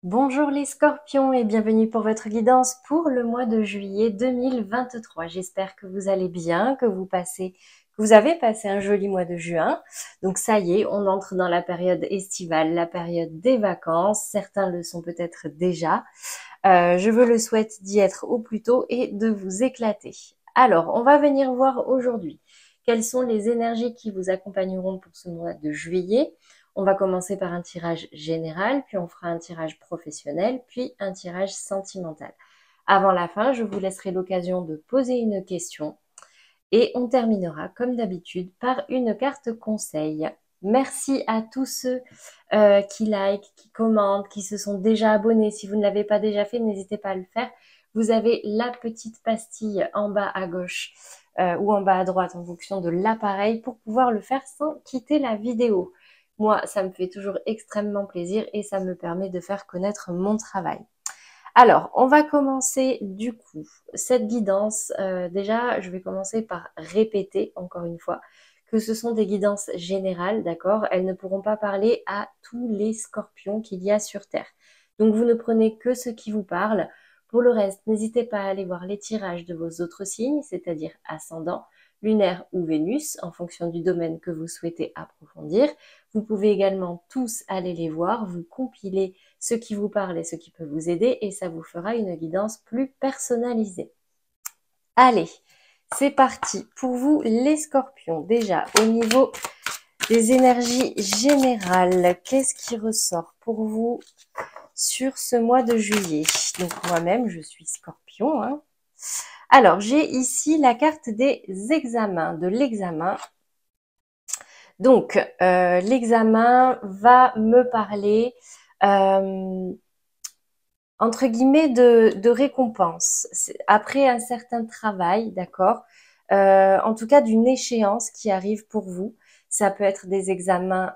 Bonjour les scorpions et bienvenue pour votre guidance pour le mois de juillet 2023. J'espère que vous allez bien, que vous avez passé un joli mois de juin. Donc ça y est, on entre dans la période estivale, la période des vacances. Certains le sont peut-être déjà. Je vous le souhaite d'y être au plus tôt et de vous éclater. Alors, on va venir voir aujourd'hui quelles sont les énergies qui vous accompagneront pour ce mois de juillet. On va commencer par un tirage général, puis on fera un tirage professionnel, puis un tirage sentimental. Avant la fin, je vous laisserai l'occasion de poser une question et on terminera, comme d'habitude, par une carte conseil. Merci à tous ceux qui like, qui commentent, qui se sont déjà abonnés. Si vous ne l'avez pas déjà fait, n'hésitez pas à le faire. Vous avez la petite pastille en bas à gauche ou en bas à droite en fonction de l'appareil pour pouvoir le faire sans quitter la vidéo. Moi, ça me fait toujours extrêmement plaisir et ça me permet de faire connaître mon travail. Alors, on va commencer du coup cette guidance. Déjà, je vais commencer par répéter encore une fois que ce sont des guidances générales, d'accord? Elles ne pourront pas parler à tous les scorpions qu'il y a sur Terre. Donc, vous ne prenez que ce qui vous parle. Pour le reste, n'hésitez pas à aller voir les tirages de vos autres signes, c'est-à-dire ascendant, lunaire ou Vénus, en fonction du domaine que vous souhaitez approfondir. Vous pouvez également tous aller les voir, vous compiler ce qui vous parle et ce qui peut vous aider et ça vous fera une guidance plus personnalisée. Allez, c'est parti pour vous les scorpions. Déjà, au niveau des énergies générales, qu'est-ce qui ressort pour vous sur ce mois de juillet? Donc moi-même, je suis scorpion. Hein. Alors, j'ai ici la carte des examens, de l'examen. Donc, l'examen va me parler entre guillemets de récompense. Après un certain travail, d'accord, en tout cas d'une échéance qui arrive pour vous. Ça peut être des examens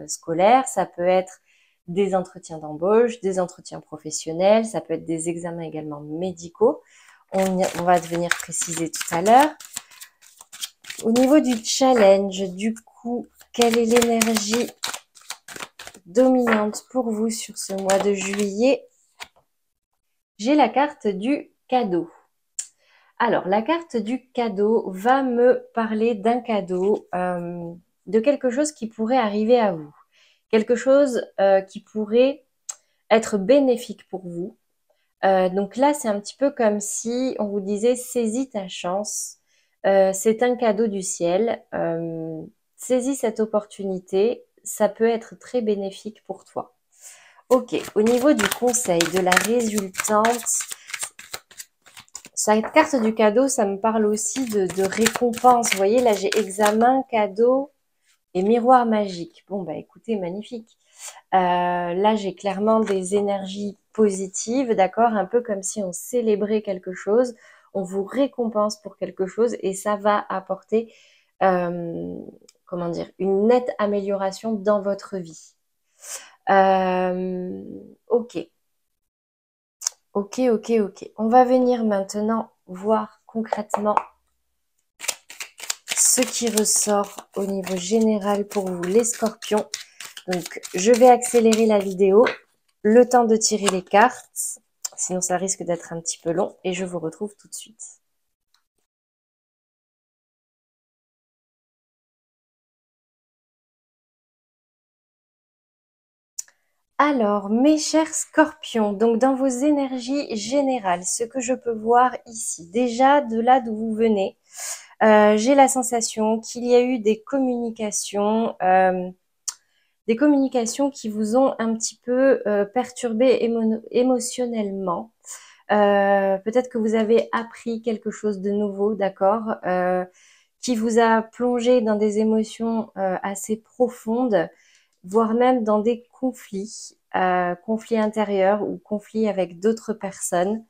scolaires, ça peut être des entretiens d'embauche, des entretiens professionnels, ça peut être des examens également médicaux. On va venir préciser tout à l'heure. Au niveau du challenge, du coup, quelle est l'énergie dominante pour vous sur ce mois de juillet? J'ai la carte du cadeau. Alors, la carte du cadeau va me parler d'un cadeau, de quelque chose qui pourrait arriver à vous. Quelque chose qui pourrait être bénéfique pour vous. Donc là, c'est un petit peu comme si on vous disait saisis ta chance. C'est un cadeau du ciel. Saisis cette opportunité. Ça peut être très bénéfique pour toi. Ok, au niveau du conseil, de la résultante, cette carte du cadeau, ça me parle aussi de récompense. Vous voyez, là, j'ai examen, cadeau et miroir magique. Bon, bah écoutez, magnifique. Là, j'ai clairement des énergies positives, d'accord? Un peu comme si on célébrait quelque chose. On vous récompense pour quelque chose et ça va apporter, comment dire, une nette amélioration dans votre vie. Ok. Ok, ok, ok. On va venir maintenant voir concrètement ce qui ressort au niveau général pour vous, les scorpions. Donc, je vais accélérer la vidéo, le temps de tirer les cartes, sinon ça risque d'être un petit peu long, et je vous retrouve tout de suite. Alors, mes chers scorpions, donc dans vos énergies générales, ce que je peux voir ici, déjà de là d'où vous venez, j'ai la sensation qu'il y a eu des communications qui vous ont un petit peu perturbé émotionnellement. Peut-être que vous avez appris quelque chose de nouveau, d'accord, qui vous a plongé dans des émotions assez profondes, voire même dans des conflits, conflits intérieurs ou conflits avec d'autres personnes.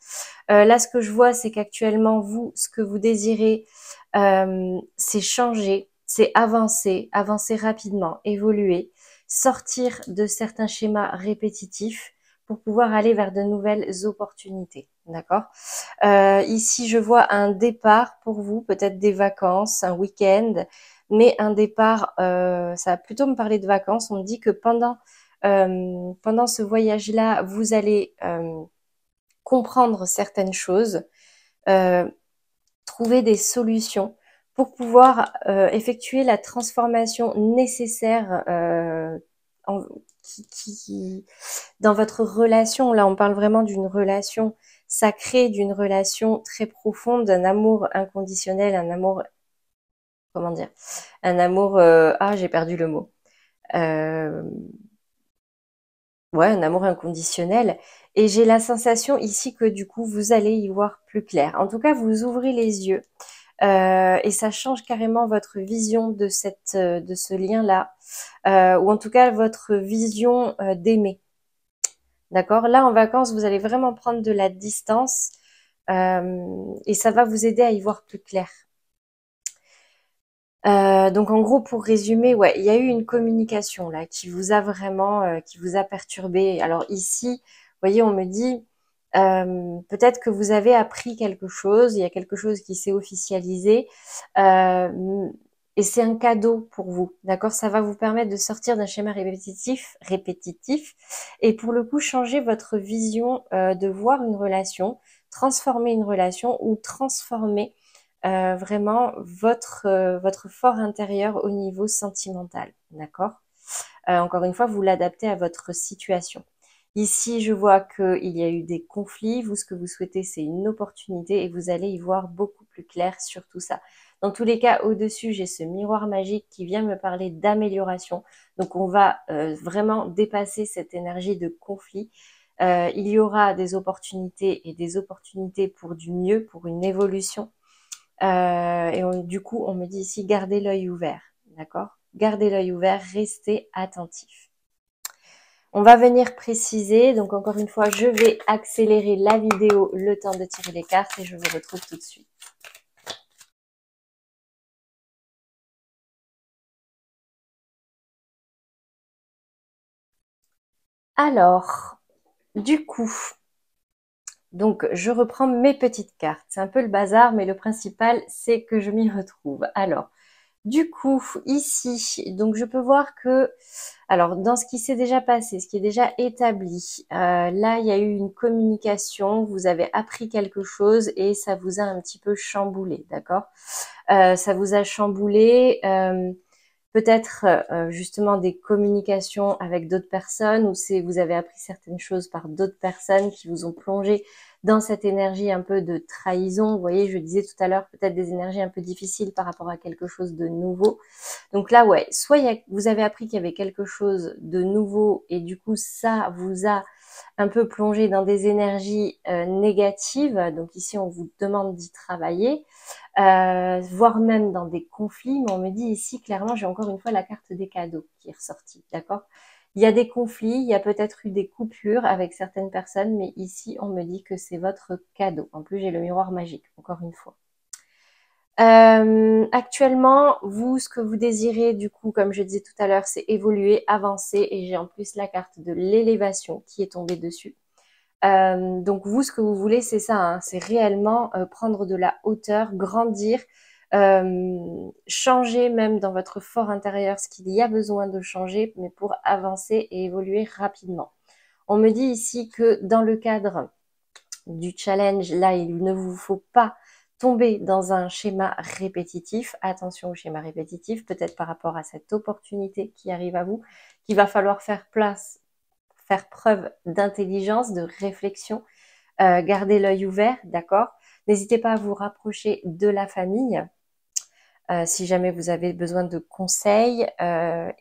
Là, ce que je vois, c'est qu'actuellement, vous, ce que vous désirez, c'est changer, c'est avancer, avancer rapidement, évoluer, sortir de certains schémas répétitifs pour pouvoir aller vers de nouvelles opportunités. D'accord. Ici, je vois un départ pour vous, peut-être des vacances, un week-end, mais un départ, ça va plutôt me parler de vacances. On me dit que pendant pendant ce voyage-là, vous allez comprendre certaines choses, trouver des solutions pour pouvoir effectuer la transformation nécessaire dans votre relation. Là, on parle vraiment d'une relation sacrée, d'une relation très profonde, d'un amour inconditionnel, un amour, comment dire, un amour, j'ai perdu le mot. Ouais, un amour inconditionnel. Et j'ai la sensation ici que du coup, vous allez y voir plus clair. En tout cas, vous ouvrez les yeux et ça change carrément votre vision de de ce lien-là, ou en tout cas votre vision d'aimer. D'accord? Là, en vacances, vous allez vraiment prendre de la distance et ça va vous aider à y voir plus clair. Donc en gros, pour résumer, ouais, il y a eu une communication là qui vous a vraiment, qui vous a perturbé. Alors ici, vous voyez, on me dit peut-être que vous avez appris quelque chose, il y a quelque chose qui s'est officialisé, et c'est un cadeau pour vous, d'accord? Ça va vous permettre de sortir d'un schéma répétitif, et pour le coup changer votre vision de voir une relation, transformer une relation ou transformer vraiment votre fort intérieur au niveau sentimental, d'accord? Encore une fois, vous l'adaptez à votre situation. Ici, je vois qu'il y a eu des conflits. Vous, ce que vous souhaitez, c'est une opportunité et vous allez y voir beaucoup plus clair sur tout ça. Dans tous les cas, au-dessus, j'ai ce miroir magique qui vient me parler d'amélioration. Donc, on va vraiment dépasser cette énergie de conflit. Il y aura des opportunités et des opportunités pour du mieux, pour une évolution. Du coup, on me dit ici, gardez l'œil ouvert, d'accord? Gardez l'œil ouvert, restez attentif. On va venir préciser, donc encore une fois, je vais accélérer la vidéo le temps de tirer les cartes et je vous retrouve tout de suite. Alors, du coup, donc je reprends mes petites cartes. C'est un peu le bazar, mais le principal, c'est que je m'y retrouve. Alors, du coup, ici, donc je peux voir que, alors dans ce qui s'est déjà passé, ce qui est déjà établi, là il y a eu une communication, vous avez appris quelque chose et ça vous a un petit peu chamboulé, d'accord? Ça vous a chamboulé, peut-être justement des communications avec d'autres personnes ou c'est vous avez appris certaines choses par d'autres personnes qui vous ont plongé dans cette énergie un peu de trahison. Vous voyez, je disais tout à l'heure, peut-être des énergies un peu difficiles par rapport à quelque chose de nouveau. Donc là, ouais, soit vous avez appris qu'il y avait quelque chose de nouveau et du coup, ça vous a un peu plongé dans des énergies négatives. Donc ici, on vous demande d'y travailler, voire même dans des conflits. Mais on me dit ici, clairement, j'ai encore une fois la carte des cadeaux qui est ressortie, d'accord? Il y a des conflits, il y a peut-être eu des coupures avec certaines personnes, mais ici, on me dit que c'est votre cadeau. En plus, j'ai le miroir magique, encore une fois. Actuellement, vous, ce que vous désirez, du coup, comme je disais tout à l'heure, c'est évoluer, avancer, et j'ai en plus la carte de l'élévation qui est tombée dessus. Donc vous, ce que vous voulez, c'est ça, hein, c'est réellement prendre de la hauteur, grandir, changer même dans votre fort intérieur ce qu'il y a besoin de changer, mais pour avancer et évoluer rapidement. On me dit ici que dans le cadre du challenge, là, il ne vous faut pas tomber dans un schéma répétitif. Attention au schéma répétitif, peut-être par rapport à cette opportunité qui arrive à vous, qu'il va falloir faire preuve d'intelligence, de réflexion, gardez l'œil ouvert, d'accord? N'hésitez pas à vous rapprocher de la famille si jamais vous avez besoin de conseils.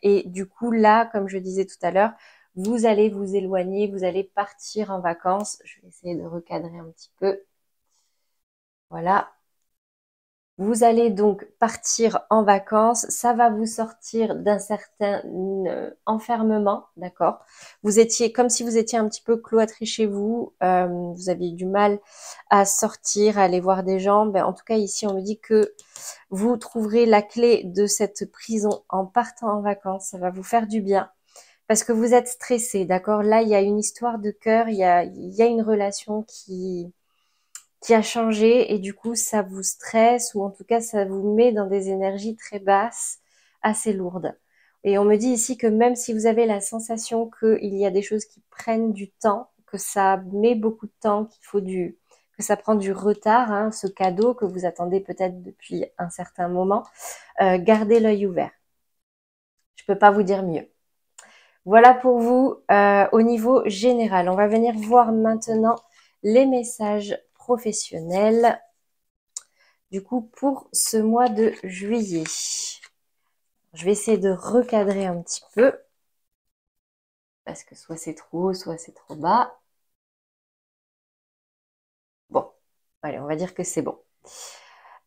Et du coup, là, comme je disais tout à l'heure, vous allez vous éloigner, vous allez partir en vacances. Je vais essayer de recadrer un petit peu. Voilà. Vous allez donc partir en vacances, ça va vous sortir d'un certain enfermement, d'accord? Vous étiez comme si vous étiez un petit peu cloîtré chez vous, vous aviez du mal à sortir, à aller voir des gens. Ben, en tout cas, ici, on me dit que vous trouverez la clé de cette prison en partant en vacances. Ça va vous faire du bien parce que vous êtes stressé, d'accord? Là, il y a une histoire de cœur, il y a une relation qui a changé et du coup ça vous stresse ou en tout cas ça vous met dans des énergies très basses, assez lourdes. Et on me dit ici que même si vous avez la sensation qu'il y a des choses qui prennent du temps, que ça met beaucoup de temps, que ça prend du retard, hein, ce cadeau que vous attendez peut-être depuis un certain moment, gardez l'œil ouvert. Je peux pas vous dire mieux. Voilà pour vous au niveau général. On va venir voir maintenant les messages professionnels. Du coup, pour ce mois de juillet, je vais essayer de recadrer un petit peu parce que soit c'est trop haut, soit c'est trop bas. Bon, allez, on va dire que c'est bon.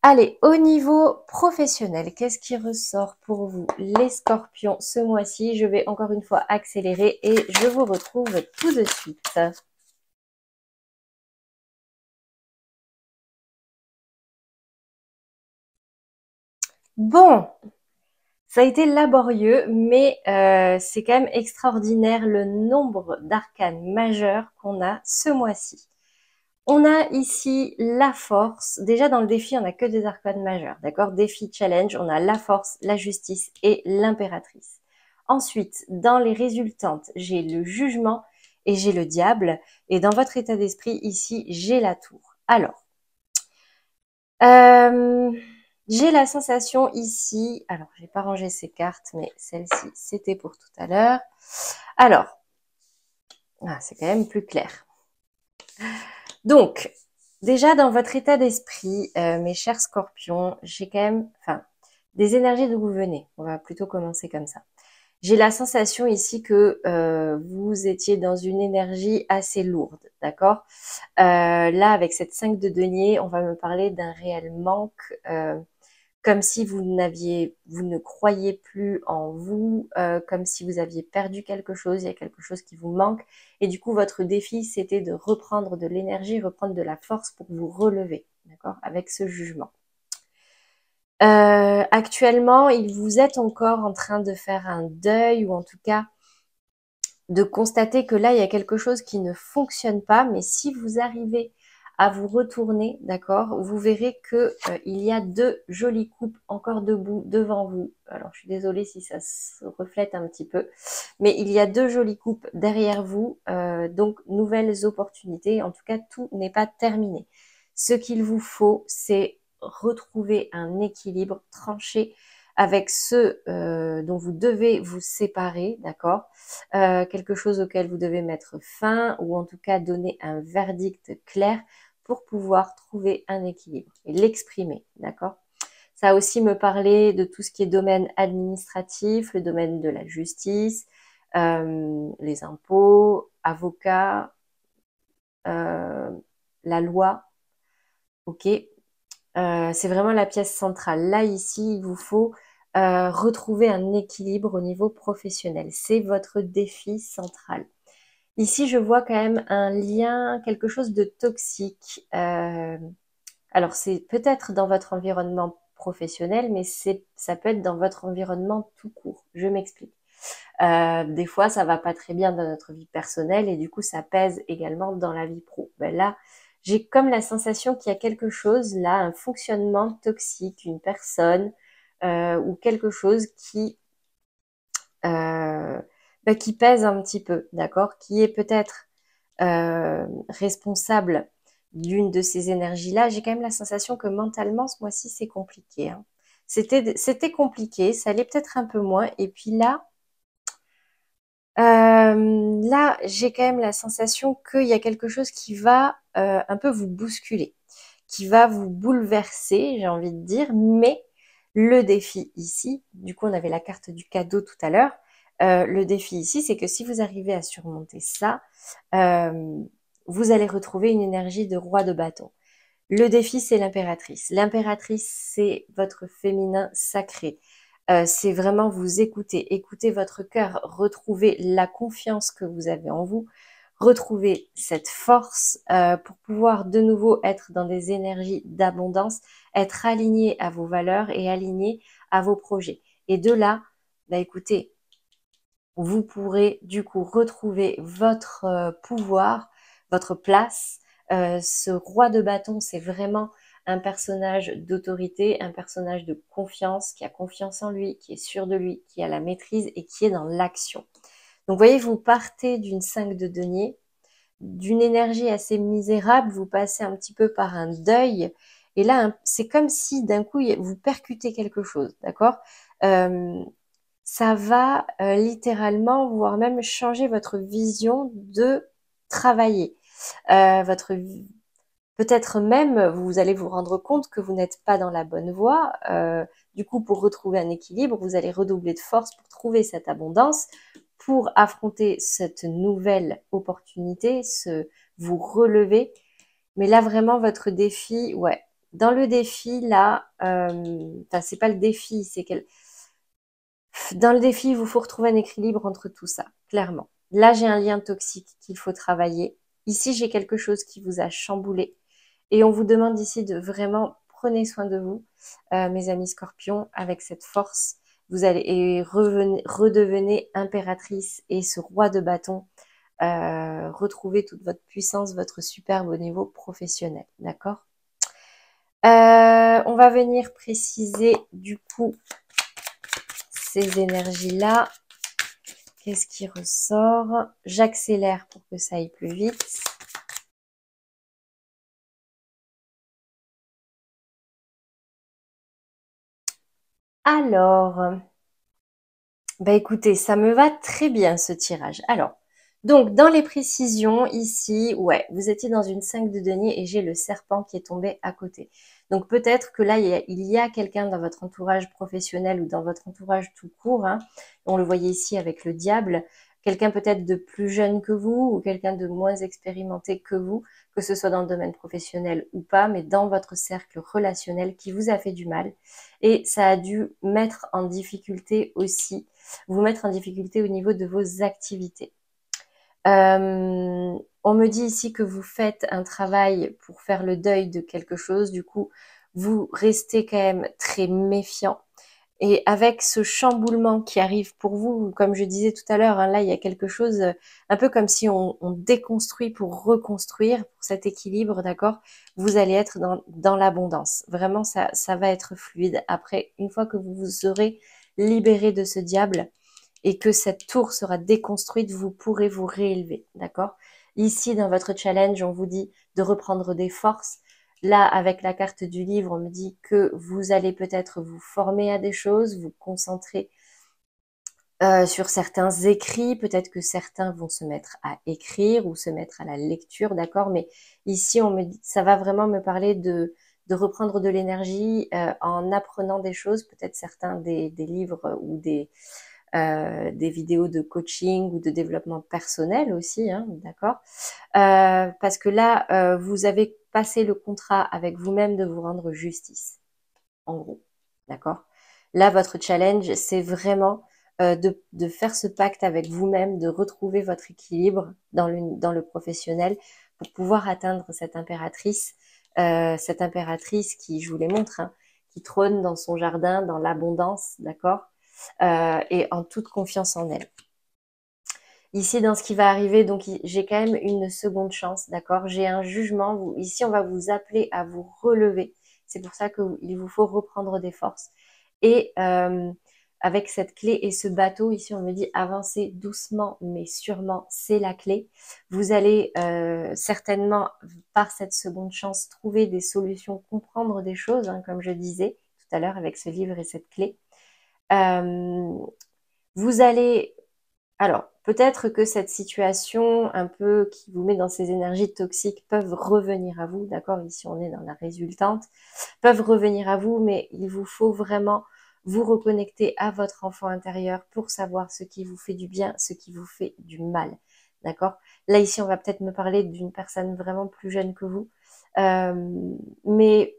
Allez, au niveau professionnel, qu'est-ce qui ressort pour vous, les scorpions, ce mois-ci? Je vais encore une fois accélérer et je vous retrouve tout de suite. Bon, ça a été laborieux, mais c'est quand même extraordinaire le nombre d'arcanes majeurs qu'on a ce mois-ci. On a ici la force. Déjà dans le défi, on n'a que des arcanes majeures, d'accord? Défi challenge, on a la force, la justice et l'impératrice. Ensuite, dans les résultantes, j'ai le jugement et j'ai le diable. Et dans votre état d'esprit, ici, j'ai la tour. Alors, j'ai la sensation ici, alors j'ai pas rangé ces cartes, mais celle-ci, c'était pour tout à l'heure. Alors, c'est quand même plus clair. Donc, déjà dans votre état d'esprit, mes chers scorpions, j'ai quand même, des énergies d'où vous venez. On va plutôt commencer comme ça. J'ai la sensation ici que vous étiez dans une énergie assez lourde, d'accord? Là, avec cette 5 de denier, on va me parler d'un réel manque, comme si vous ne croyez plus en vous, comme si vous aviez perdu quelque chose, il y a quelque chose qui vous manque. Et du coup, votre défi, c'était de reprendre de l'énergie, reprendre de la force pour vous relever, d'accord, avec ce jugement. Actuellement, vous êtes encore en train de faire un deuil, ou en tout cas de constater que là, il y a quelque chose qui ne fonctionne pas, mais si vous arrivez à vous retourner, d'accord, vous verrez que il y a deux jolies coupes encore debout devant vous. Alors, je suis désolée si ça se reflète un petit peu, mais il y a deux jolies coupes derrière vous, donc nouvelles opportunités. En tout cas, tout n'est pas terminé. Ce qu'il vous faut, c'est retrouver un équilibre, tranché avec ceux dont vous devez vous séparer, d'accord, quelque chose auquel vous devez mettre fin, ou en tout cas donner un verdict clair pour pouvoir trouver un équilibre et l'exprimer, d'accord. Ça a aussi me parler de tout ce qui est domaine administratif, le domaine de la justice, les impôts, avocats, la loi, ok. C'est vraiment la pièce centrale. Là, ici, il vous faut retrouver un équilibre au niveau professionnel. C'est votre défi central. Ici, je vois quand même un lien, quelque chose de toxique. Alors, c'est peut-être dans votre environnement professionnel, mais ça peut être dans votre environnement tout court. Je m'explique. Des fois, ça va pas très bien dans notre vie personnelle et du coup, ça pèse également dans la vie pro. Ben là, j'ai comme la sensation qu'il y a quelque chose là, un fonctionnement toxique, une personne ou quelque chose qui pèse un petit peu, d'accord, qui est peut-être responsable d'une de ces énergies-là. J'ai quand même la sensation que mentalement, ce mois-ci, c'est compliqué, hein. C'était compliqué, ça allait peut-être un peu moins. Et puis là, j'ai quand même la sensation qu'il y a quelque chose qui va un peu vous bousculer, qui va vous bouleverser, j'ai envie de dire, mais le défi ici, du coup on avait la carte du cadeau tout à l'heure, le défi ici, c'est que si vous arrivez à surmonter ça, vous allez retrouver une énergie de roi de bâton. Le défi, c'est l'impératrice. L'impératrice, c'est votre féminin sacré. C'est vraiment vous écouter, écouter votre cœur, retrouver la confiance que vous avez en vous, retrouver cette force pour pouvoir de nouveau être dans des énergies d'abondance, être aligné à vos valeurs et aligné à vos projets. Et de là, écoutez, vous pourrez du coup retrouver votre pouvoir, votre place. Ce roi de bâton, c'est vraiment un personnage d'autorité, un personnage de confiance, qui a confiance en lui, qui est sûr de lui, qui a la maîtrise et qui est dans l'action. Donc, vous voyez, vous partez d'une 5 de denier, d'une énergie assez misérable, vous passez un petit peu par un deuil, et là, c'est comme si d'un coup, vous percutez quelque chose, d'accord? Ça va littéralement, voire même changer votre vision de travailler. Peut-être même, vous allez vous rendre compte que vous n'êtes pas dans la bonne voie. Du coup, pour retrouver un équilibre, vous allez redoubler de force pour trouver cette abondance, pour affronter cette nouvelle opportunité, vous relever. Mais là, vraiment, votre défi, ouais. Dans le défi, là, enfin, c'est pas le défi, c'est dans le défi, il vous faut retrouver un équilibre entre tout ça, clairement. Là, j'ai un lien toxique qu'il faut travailler. Ici, j'ai quelque chose qui vous a chamboulé. Et on vous demande ici de vraiment prenez soin de vous, mes amis scorpions, avec cette force. Vous allez et redevenez impératrice et ce roi de bâton. Retrouvez toute votre puissance, votre superbe au niveau professionnel. D'accord? On va venir préciser du coup ces énergies-là. Qu'est-ce qui ressort? J'accélère pour que ça aille plus vite. Alors, bah écoutez, ça me va très bien ce tirage. Alors, donc dans les précisions ici, ouais, vous étiez dans une 5 de denier et j'ai le serpent qui est tombé à côté. Donc peut-être que là, il y a quelqu'un dans votre entourage professionnel ou dans votre entourage tout court, hein, on le voyait ici avec le diable, quelqu'un peut-être de plus jeune que vous ou quelqu'un de moins expérimenté que ce soit dans le domaine professionnel ou pas, mais dans votre cercle relationnel qui vous a fait du mal. Et ça a dû mettre en difficulté aussi, vous mettre en difficulté au niveau de vos activités. On me dit ici que vous faites un travail pour faire le deuil de quelque chose, du coup, vous restez quand même très méfiant. Et avec ce chamboulement qui arrive pour vous, comme je disais tout à l'heure, hein, là, il y a quelque chose, un peu comme si on déconstruit pour reconstruire, pour cet équilibre, d'accord? Vous allez être dans l'abondance. Vraiment, ça va être fluide. Après, une fois que vous vous aurez libéré de ce diable et que cette tour sera déconstruite, vous pourrez vous réélever, d'accord? Ici, dans votre challenge, on vous dit de reprendre des forces. Là, avec la carte du livre, on me dit que vous allez peut-être vous former à des choses, vous concentrer sur certains écrits, peut-être que certains vont se mettre à écrire ou se mettre à la lecture, d'accord? Mais ici, on me dit, ça va vraiment me parler de reprendre de l'énergie en apprenant des choses, peut-être certains des livres ou des vidéos de coaching ou de développement personnel aussi, hein, d'accord? Parce que là, vous avez passé le contrat avec vous-même de vous rendre justice, en gros, d'accord? Là, votre challenge, c'est vraiment de faire ce pacte avec vous-même, de retrouver votre équilibre dans le professionnel pour pouvoir atteindre cette impératrice qui, je vous les montre, hein, qui trône dans son jardin, dans l'abondance, d'accord? Et en toute confiance en elle. Ici, dans ce qui va arriver, donc j'ai quand même une seconde chance, d'accord? J'ai un jugement. Ici, on va vous appeler à vous relever. C'est pour ça qu'il vous faut reprendre des forces. Et avec cette clé et ce bateau, ici, on me dit avancer doucement, mais sûrement, c'est la clé. Vous allez certainement, par cette seconde chance, trouver des solutions, comprendre des choses, hein, comme je disais tout à l'heure avec ce livre et cette clé. Vous allez... Alors, peut-être que cette situation un peu qui vous met dans ces énergies toxiques peuvent revenir à vous, d'accord? Ici, on est dans la résultante, peuvent revenir à vous, mais il vous faut vraiment vous reconnecter à votre enfant intérieur pour savoir ce qui vous fait du bien, ce qui vous fait du mal, d'accord? Là, ici, on va peut-être me parler d'une personne vraiment plus jeune que vous, mais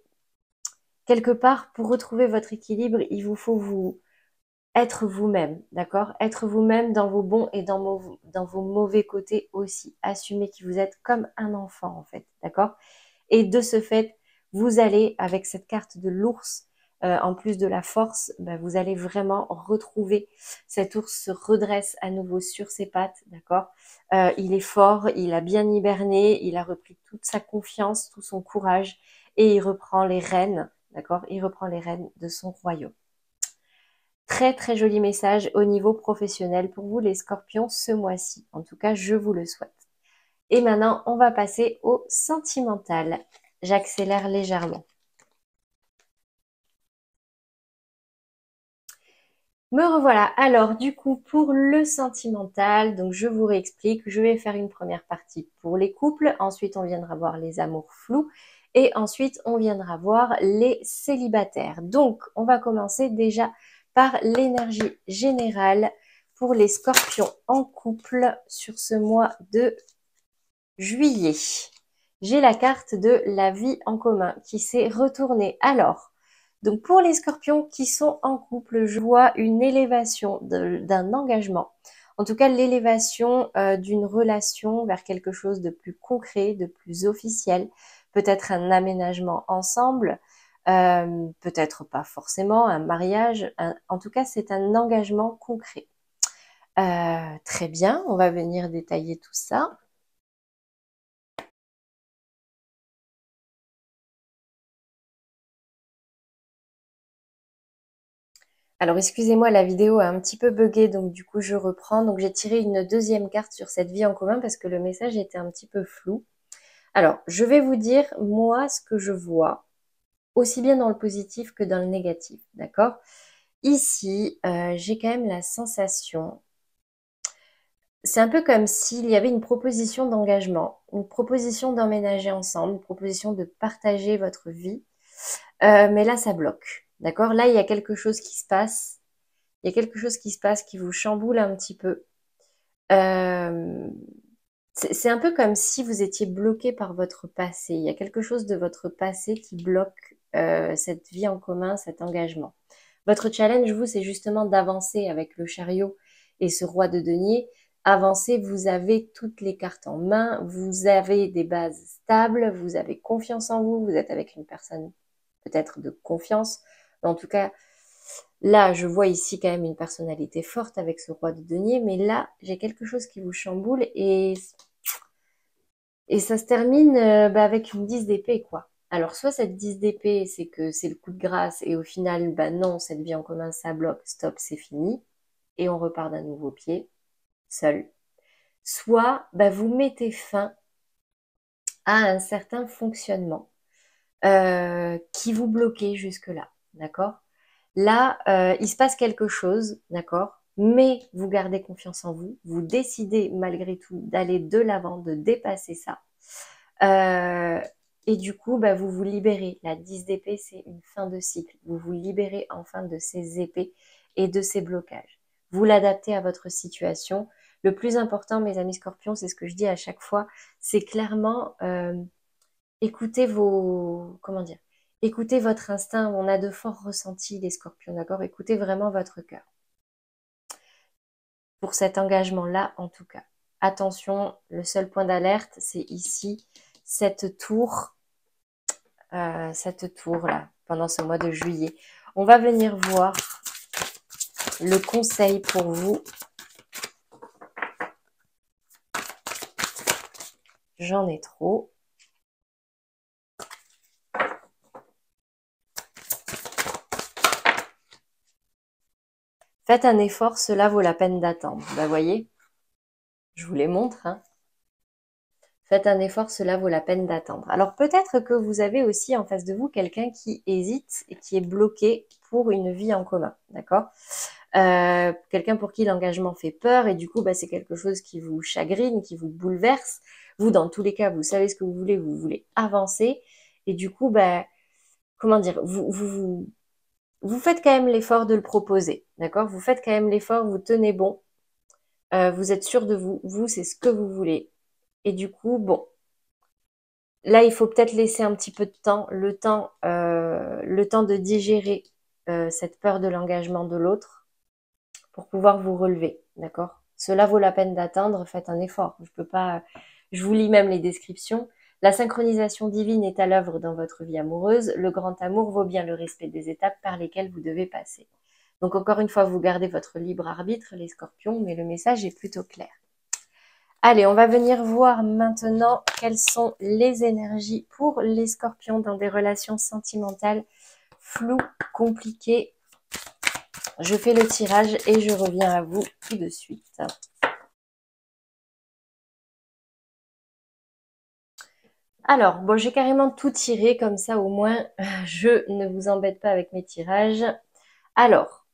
quelque part, pour retrouver votre équilibre, il vous faut être vous-même, d'accord? Être vous-même dans vos bons et dans vos mauvais côtés aussi. Assumez qui vous êtes comme un enfant, en fait, d'accord? Et de ce fait, vous allez, avec cette carte de l'ours, en plus de la force, bah, vous allez vraiment retrouver cet ours se redresse à nouveau sur ses pattes, d'accord? Il est fort, il a bien hiberné, il a repris toute sa confiance, tout son courage, et il reprend les rênes, d'accord? Il reprend les rênes de son royaume. Très très joli message au niveau professionnel pour vous les scorpions ce mois-ci. En tout cas, je vous le souhaite. Et maintenant, on va passer au sentimental. J'accélère légèrement. Me revoilà. Alors, du coup, pour le sentimental, donc je vous réexplique, je vais faire une première partie pour les couples, ensuite on viendra voir les amours flous, et ensuite on viendra voir les célibataires. Donc, on va commencer déjà par l'énergie générale pour les scorpions en couple sur ce mois de juillet. J'ai la carte de la vie en commun qui s'est retournée. Alors, donc pour les scorpions qui sont en couple, je vois une élévation d'un engagement. En tout cas, l'élévation d'une relation vers quelque chose de plus concret, de plus officiel. Peut-être un aménagement ensemble, peut-être pas forcément un mariage. En tout cas, c'est un engagement concret. Très bien, on va venir détailler tout ça. Alors excusez-moi, la vidéo a un petit peu bugué, donc du coup je reprends. Donc j'ai tiré une deuxième carte sur cette vie en commun parce que le message était un petit peu flou. Alors je vais vous dire, moi, ce que je vois, aussi bien dans le positif que dans le négatif, d'accord? Ici, j'ai quand même la sensation, c'est un peu comme s'il y avait une proposition d'engagement, une proposition d'emménager ensemble, une proposition de partager votre vie, mais là ça bloque, d'accord? Là il y a quelque chose qui se passe. Il y a quelque chose qui se passe qui vous chamboule un petit peu. Euh, c'est un peu comme si vous étiez bloqué par votre passé. Il y a quelque chose de votre passé qui bloque cette vie en commun, cet engagement. Votre challenge, vous, c'est justement d'avancer avec le chariot et ce roi de denier. Avancer, vous avez toutes les cartes en main, vous avez des bases stables, vous avez confiance en vous, vous êtes avec une personne peut-être de confiance. Mais en tout cas, là, je vois ici quand même une personnalité forte avec ce roi de denier, mais là, j'ai quelque chose qui vous chamboule et ça se termine avec une 10 d'épée, quoi. Alors, soit cette 10 d'épée, c'est que c'est le coup de grâce et au final, bah non, cette vie en commun, ça bloque, stop, c'est fini. Et on repart d'un nouveau pied, seul. Soit, bah, vous mettez fin à un certain fonctionnement qui vous bloquait jusque-là, d'accord? Là, il se passe quelque chose, d'accord? Mais vous gardez confiance en vous, vous décidez malgré tout d'aller de l'avant, de dépasser ça. Euh, et du coup, bah, vous vous libérez. La 10 d'épée, c'est une fin de cycle. Vous vous libérez enfin de ces épées et de ces blocages. Vous l'adaptez à votre situation. Le plus important, mes amis scorpions, c'est ce que je dis à chaque fois, c'est clairement écoutez vos, comment dire, écoutez votre instinct. On a de forts ressentis, les scorpions, d'accord? Écoutez vraiment votre cœur. Pour cet engagement-là, en tout cas. Attention, le seul point d'alerte, c'est ici, cette tour-là, pendant ce mois de juillet. On va venir voir le conseil pour vous. J'en ai trop. Faites un effort, cela vaut la peine d'attendre. Bah, voyez, je vous les montre, hein. Faites un effort, cela vaut la peine d'attendre. Alors peut-être que vous avez aussi en face de vous quelqu'un qui hésite et qui est bloqué pour une vie en commun, d'accord? Quelqu'un pour qui l'engagement fait peur et du coup, bah, c'est quelque chose qui vous chagrine, qui vous bouleverse. Vous, dans tous les cas, vous savez ce que vous voulez avancer et du coup, bah, comment dire, vous faites quand même l'effort de le proposer, d'accord? Vous faites quand même l'effort, vous tenez bon, vous êtes sûr de vous, vous, c'est ce que vous voulez. Et du coup, bon, là, il faut peut-être laisser un petit peu de temps, le temps de digérer cette peur de l'engagement de l'autre pour pouvoir vous relever, d'accord? Cela vaut la peine d'attendre, faites un effort. Je peux pas, je vous lis même les descriptions. La synchronisation divine est à l'œuvre dans votre vie amoureuse. Le grand amour vaut bien le respect des étapes par lesquelles vous devez passer. Donc encore une fois, vous gardez votre libre arbitre, les scorpions, mais le message est plutôt clair. Allez, on va venir voir maintenant quelles sont les énergies pour les scorpions dans des relations sentimentales floues, compliquées. Je fais le tirage et je reviens à vous tout de suite. Alors, bon, j'ai carrément tout tiré, comme ça au moins je ne vous embête pas avec mes tirages. Alors,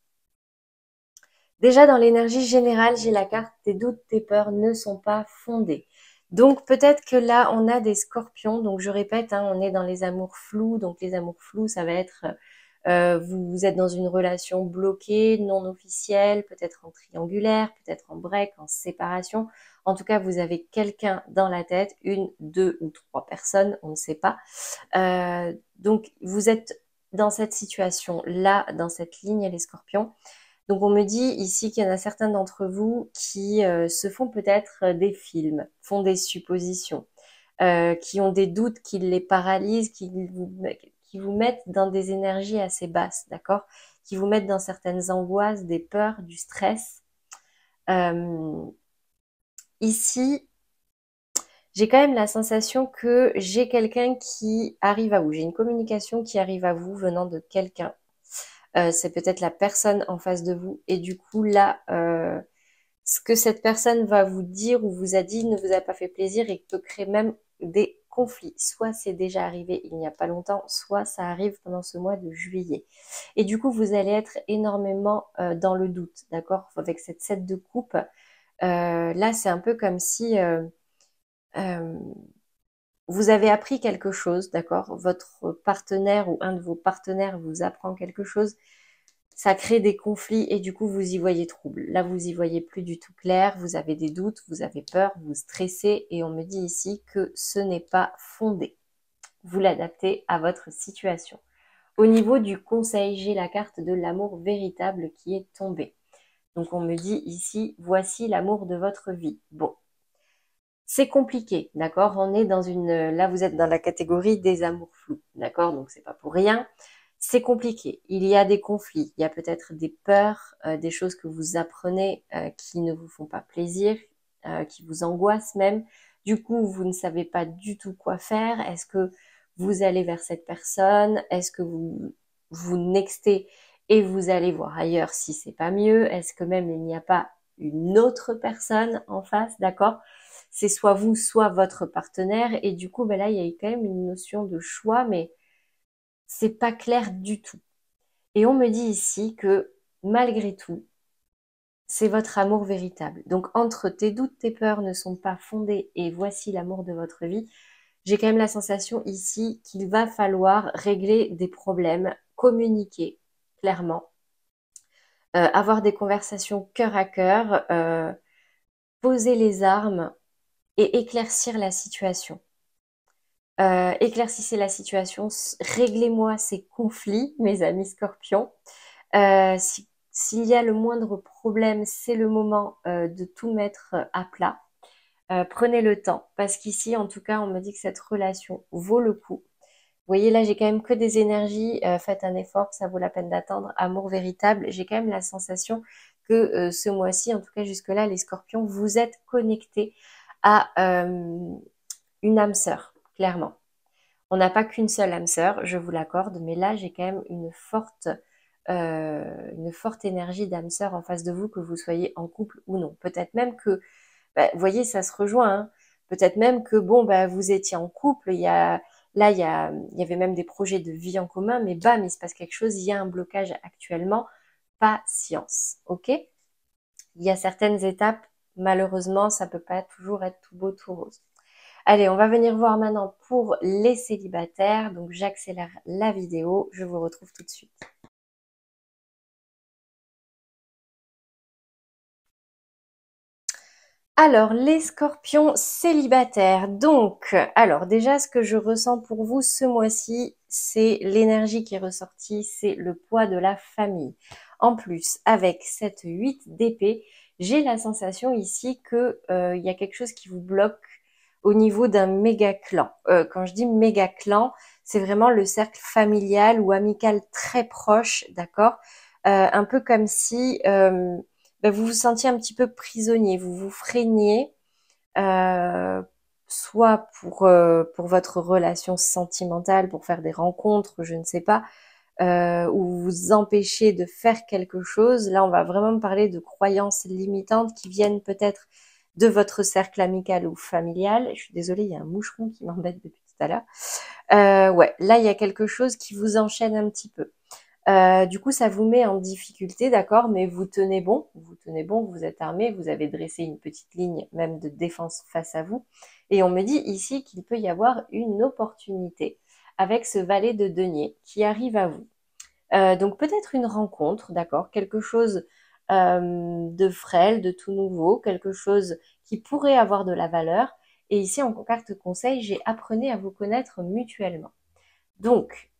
déjà dans l'énergie générale, j'ai la carte tes doutes, tes peurs ne sont pas fondés. Donc peut-être que là, on a des scorpions. Donc je répète, hein, on est dans les amours flous. Donc les amours flous, ça va être, vous êtes dans une relation bloquée, non officielle, peut-être en triangulaire, peut-être en break, en séparation. En tout cas, vous avez quelqu'un dans la tête, une, deux ou trois personnes, on ne sait pas. Donc vous êtes dans cette situation-là, dans cette ligne, les scorpions. Donc on me dit ici qu'il y en a certains d'entre vous qui se font peut-être des films, font des suppositions, qui ont des doutes qui les paralysent, qui vous mettent dans des énergies assez basses, d'accord? Qui vous mettent dans certaines angoisses, des peurs, du stress. Ici, j'ai quand même la sensation que j'ai quelqu'un qui arrive à vous. J'ai une communication qui arrive à vous venant de quelqu'un. C'est peut-être la personne en face de vous. Et du coup, là, ce que cette personne va vous dire ou vous a dit ne vous a pas fait plaisir et peut créer même des conflits. Soit c'est déjà arrivé il n'y a pas longtemps, soit ça arrive pendant ce mois de juillet. Et du coup, vous allez être énormément dans le doute, d'accord? Avec cette 7 de coupe, là, c'est un peu comme si euh, vous avez appris quelque chose, d'accord? Votre partenaire ou un de vos partenaires vous apprend quelque chose, ça crée des conflits et du coup, vous y voyez trouble. Là, vous y voyez plus du tout clair, vous avez des doutes, vous avez peur, vous stressez et on me dit ici que ce n'est pas fondé. Vous l'adaptez à votre situation. Au niveau du conseil, j'ai la carte de l'amour véritable qui est tombée. Donc, on me dit ici, voici l'amour de votre vie. Bon, c'est compliqué, d'accord? On est dans une, là, vous êtes dans la catégorie des amours flous, d'accord? Donc, c'est pas pour rien. C'est compliqué. Il y a des conflits. Il y a peut-être des peurs, des choses que vous apprenez qui ne vous font pas plaisir, qui vous angoissent même. Du coup, vous ne savez pas du tout quoi faire. Est-ce que vous allez vers cette personne? Est-ce que vous nextez et vous allez voir ailleurs si c'est pas mieux? Est-ce que même il n'y a pas une autre personne en face, d'accord? C'est soit vous, soit votre partenaire. Et du coup, ben là, il y a quand même une notion de choix, mais c'est pas clair du tout. Et on me dit ici que malgré tout, c'est votre amour véritable. Donc entre tes doutes, tes peurs ne sont pas fondés et voici l'amour de votre vie, j'ai quand même la sensation ici qu'il va falloir régler des problèmes, communiquer clairement, avoir des conversations cœur à cœur, poser les armes et éclaircir la situation. Éclaircissez la situation, réglez-moi ces conflits, mes amis scorpions. S'il y a le moindre problème, c'est le moment de tout mettre à plat. Prenez le temps, parce qu'ici, en tout cas, on me dit que cette relation vaut le coup. Vous voyez, là, j'ai quand même que des énergies. Faites un effort, ça vaut la peine d'attendre. Amour véritable. J'ai quand même la sensation que ce mois-ci, en tout cas jusque-là, les scorpions, vous êtes connectés à une âme sœur, clairement. On n'a pas qu'une seule âme sœur, je vous l'accorde, mais là, j'ai quand même une forte énergie d'âme sœur en face de vous, que vous soyez en couple ou non. Peut-être même que, bah, vous voyez, ça se rejoint, hein. Peut-être même que, bon, bah, vous étiez en couple, il y avait même des projets de vie en commun, mais bam, il se passe quelque chose, il y a un blocage actuellement. Patience, ok? Il y a certaines étapes, malheureusement, ça peut pas toujours être tout beau, tout rose. Allez, on va venir voir maintenant pour les célibataires. Donc, j'accélère la vidéo. Je vous retrouve tout de suite. Alors, les scorpions célibataires. Donc, alors déjà, ce que je ressens pour vous ce mois-ci, c'est l'énergie qui est ressortie, c'est le poids de la famille. En plus, avec cette 8 d'épée, j'ai la sensation ici que il y a quelque chose qui vous bloque au niveau d'un méga clan. Quand je dis méga clan, c'est vraiment le cercle familial ou amical très proche, d'accord? Un peu comme si ben, vous vous sentiez un petit peu prisonnier, vous vous freiniez soit pour votre relation sentimentale, pour faire des rencontres, je ne sais pas, ou vous empêcher de faire quelque chose. Là, on va vraiment parler de croyances limitantes qui viennent peut-être de votre cercle amical ou familial. Je suis désolée, il y a un moucheron qui m'embête depuis tout à l'heure. Ouais, là, il y a quelque chose qui vous enchaîne un petit peu. Du coup, ça vous met en difficulté, d'accord, mais vous tenez bon, vous êtes armé, vous avez dressé une petite ligne même de défense face à vous. Et on me dit ici qu'il peut y avoir une opportunité avec ce valet de denier qui arrive à vous. Donc peut-être une rencontre, d'accord, quelque chose de frêle, de tout nouveau, quelque chose qui pourrait avoir de la valeur. Et ici, en carte conseil, j'ai apprenez à vous connaître mutuellement. Donc,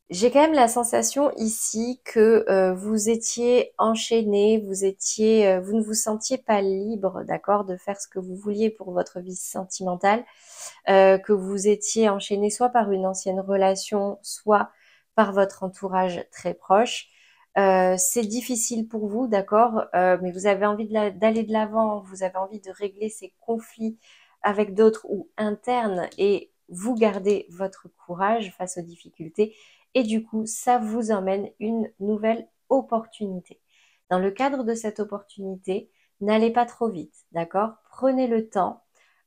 j'ai quand même la sensation ici que vous étiez enchaîné, vous ne vous sentiez pas libre, d'accord, de faire ce que vous vouliez pour votre vie sentimentale, que vous étiez enchaîné soit par une ancienne relation, soit par votre entourage très proche. C'est difficile pour vous, d'accord, mais vous avez envie d'aller de l'avant, vous avez envie de régler ces conflits avec d'autres ou internes et vous gardez votre courage face aux difficultés et du coup, ça vous emmène une nouvelle opportunité. Dans le cadre de cette opportunité, n'allez pas trop vite, d'accord? Prenez le temps.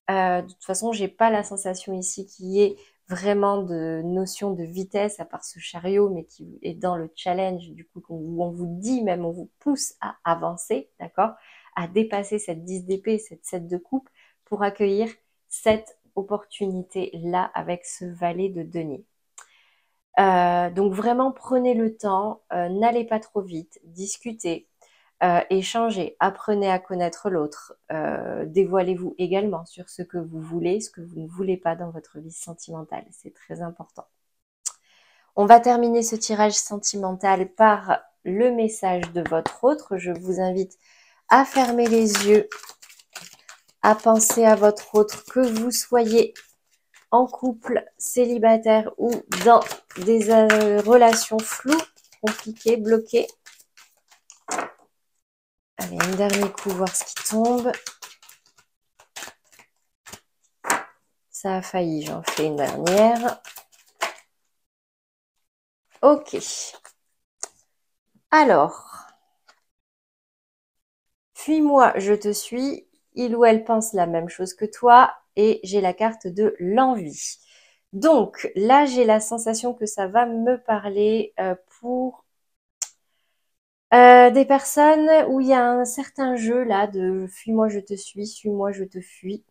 De toute façon, j'ai pas la sensation ici qu'il y ait vraiment de notion de vitesse à part ce chariot, mais qui est dans le challenge, du coup, où on vous dit même, on vous pousse à avancer, d'accord? À dépasser cette 10 d'épée, cette 7 de coupe pour accueillir cette opportunité-là avec ce valet de denier. Donc vraiment, prenez le temps, n'allez pas trop vite, discutez, échangez, apprenez à connaître l'autre, dévoilez-vous également sur ce que vous voulez, ce que vous ne voulez pas dans votre vie sentimentale, c'est très important. On va terminer ce tirage sentimental par le message de votre autre. Je vous invite à fermer les yeux, à penser à votre autre, que vous soyez en couple, célibataire ou dans des relations floues, compliquées, bloquées. Allez, un dernier coup, voir ce qui tombe. Ça a failli, j'en fais une dernière. Ok. Alors, fuis-moi, je te suis. Il ou elle pense la même chose que toi. Et j'ai la carte de l'envie. Donc, là, j'ai la sensation que ça va me parler pour des personnes où il y a un certain jeu là de fuis-moi, je te suis-moi, je te fuis.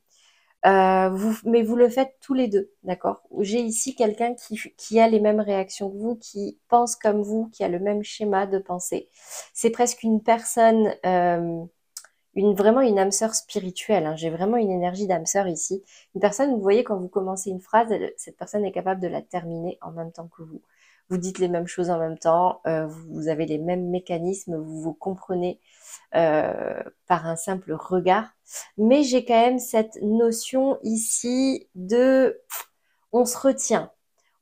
Mais vous le faites tous les deux, d'accord? J'ai ici quelqu'un qui a les mêmes réactions que vous, qui pense comme vous, qui a le même schéma de pensée. C'est presque une personne, vraiment une âme sœur spirituelle, hein. J'ai vraiment une énergie d'âme sœur ici. Une personne, vous voyez, quand vous commencez une phrase, cette personne est capable de la terminer en même temps que vous. Vous dites les mêmes choses en même temps, vous avez les mêmes mécanismes, vous vous comprenez par un simple regard. Mais j'ai quand même cette notion ici de on se retient,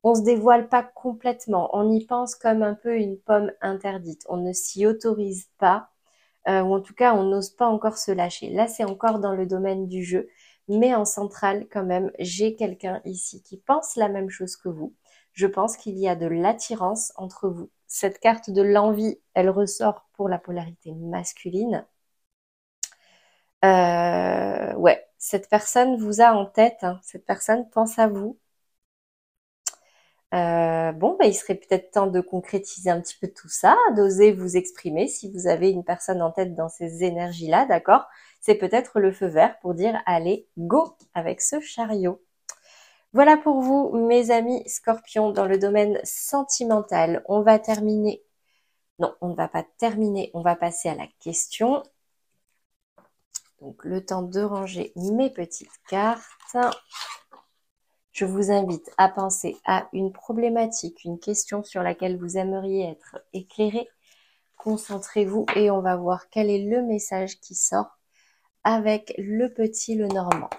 on se dévoile pas complètement, on y pense comme un peu une pomme interdite, on ne s'y autorise pas, ou en tout cas on n'ose pas encore se lâcher. Là c'est encore dans le domaine du jeu, mais en centrale quand même, j'ai quelqu'un ici qui pense la même chose que vous. Je pense qu'il y a de l'attirance entre vous. Cette carte de l'envie, elle ressort pour la polarité masculine. Ouais, cette personne vous a en tête, hein. Cette personne pense à vous. Bon, bah, il serait peut-être temps de concrétiser un petit peu tout ça, d'oser vous exprimer si vous avez une personne en tête dans ces énergies-là, d'accord? C'est peut-être le feu vert pour dire allez, go avec ce chariot. Voilà pour vous, mes amis scorpions, dans le domaine sentimental. On va terminer. Non, on ne va pas terminer, on va passer à la question. Donc, le temps de ranger mes petites cartes. Je vous invite à penser à une problématique, une question sur laquelle vous aimeriez être éclairé. Concentrez-vous et on va voir quel est le message qui sort avec le petit Lenormand.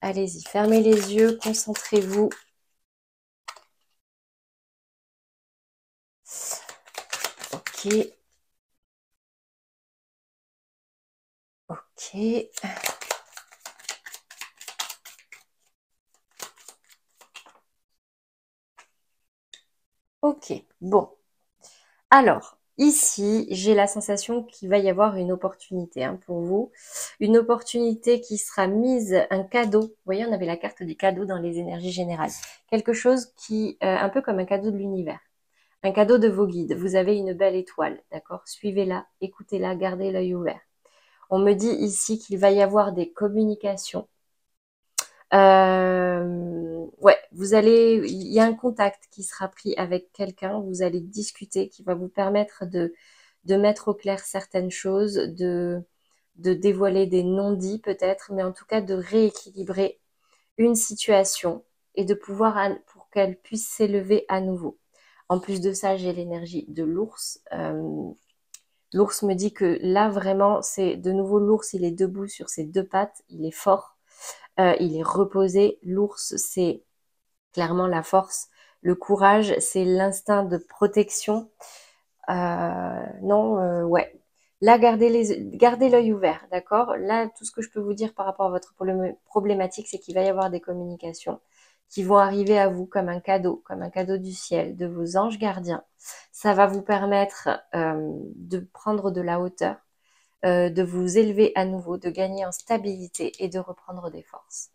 Allez-y, fermez les yeux, concentrez-vous. Ok. Ok. Ok, bon. Alors, ici, j'ai la sensation qu'il va y avoir une opportunité pour vous. Une opportunité qui sera mise, un cadeau. Vous voyez, on avait la carte des cadeaux dans les énergies générales. Quelque chose qui, un peu comme un cadeau de l'univers. Un cadeau de vos guides. Vous avez une belle étoile, d'accord? Suivez-la, écoutez-la, gardez l'œil ouvert. On me dit ici qu'il va y avoir des communications. Ouais, il y a un contact qui sera pris avec quelqu'un, vous allez discuter, qui va vous permettre de mettre au clair certaines choses, de dévoiler des non-dits peut-être, mais en tout cas de rééquilibrer une situation et de pouvoir, pour qu'elle puisse s'élever à nouveau. En plus de ça, j'ai l'énergie de l'ours. L'ours me dit que là, vraiment, c'est de nouveau l'ours, il est debout sur ses deux pattes, il est fort. Il est reposé. L'ours, c'est clairement la force. Le courage, c'est l'instinct de protection. Non, ouais. Là, gardez l'œil ouvert, d'accord? Là, tout ce que je peux vous dire par rapport à votre problématique, c'est qu'il va y avoir des communications qui vont arriver à vous comme un cadeau du ciel, de vos anges gardiens. Ça va vous permettre de prendre de la hauteur, de vous élever à nouveau, de gagner en stabilité et de reprendre des forces.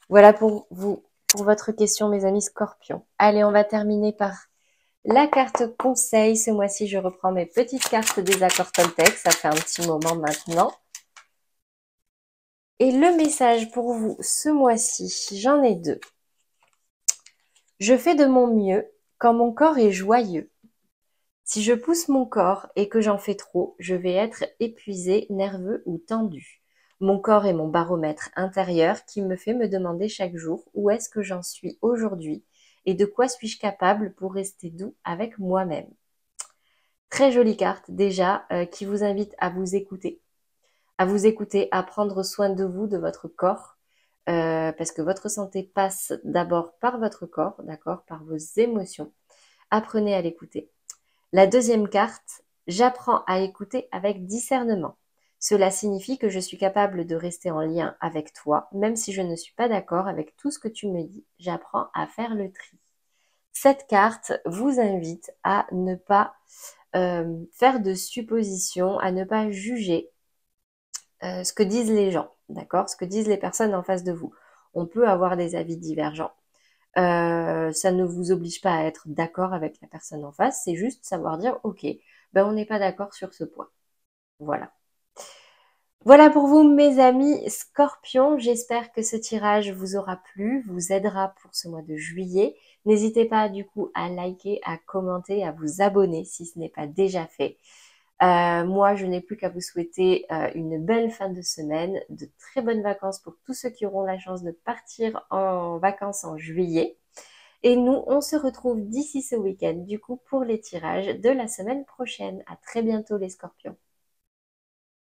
Voilà pour vous, pour votre question, mes amis Scorpions. Allez, on va terminer par la carte conseil. Ce mois-ci, je reprends mes petites cartes des accords Toltec. Ça fait un petit moment maintenant. Et le message pour vous ce mois-ci, j'en ai deux. Je fais de mon mieux quand mon corps est joyeux. Si je pousse mon corps et que j'en fais trop, je vais être épuisé, nerveux ou tendu. Mon corps est mon baromètre intérieur qui me fait me demander chaque jour où est-ce que j'en suis aujourd'hui et de quoi suis-je capable pour rester doux avec moi-même. Très jolie carte déjà qui vous invite à vous écouter, à prendre soin de vous, de votre corps, parce que votre santé passe d'abord par votre corps, d'accord, par vos émotions. Apprenez à l'écouter. La deuxième carte, j'apprends à écouter avec discernement. Cela signifie que je suis capable de rester en lien avec toi, même si je ne suis pas d'accord avec tout ce que tu me dis. J'apprends à faire le tri. Cette carte vous invite à ne pas faire de suppositions, à ne pas juger ce que disent les gens, d'accord? Ce que disent les personnes en face de vous. On peut avoir des avis divergents. Ça ne vous oblige pas à être d'accord avec la personne en face, c'est juste savoir dire, ok, ben on n'est pas d'accord sur ce point. Voilà. Voilà pour vous, mes amis Scorpions. J'espère que ce tirage vous aura plu, vous aidera pour ce mois de juillet. N'hésitez pas du coup à liker, à commenter, à vous abonner si ce n'est pas déjà fait. Moi, je n'ai plus qu'à vous souhaiter une belle fin de semaine, de très bonnes vacances pour tous ceux qui auront la chance de partir en vacances en juillet. Et nous, on se retrouve d'ici ce week-end, du coup, pour les tirages de la semaine prochaine. À très bientôt les Scorpions.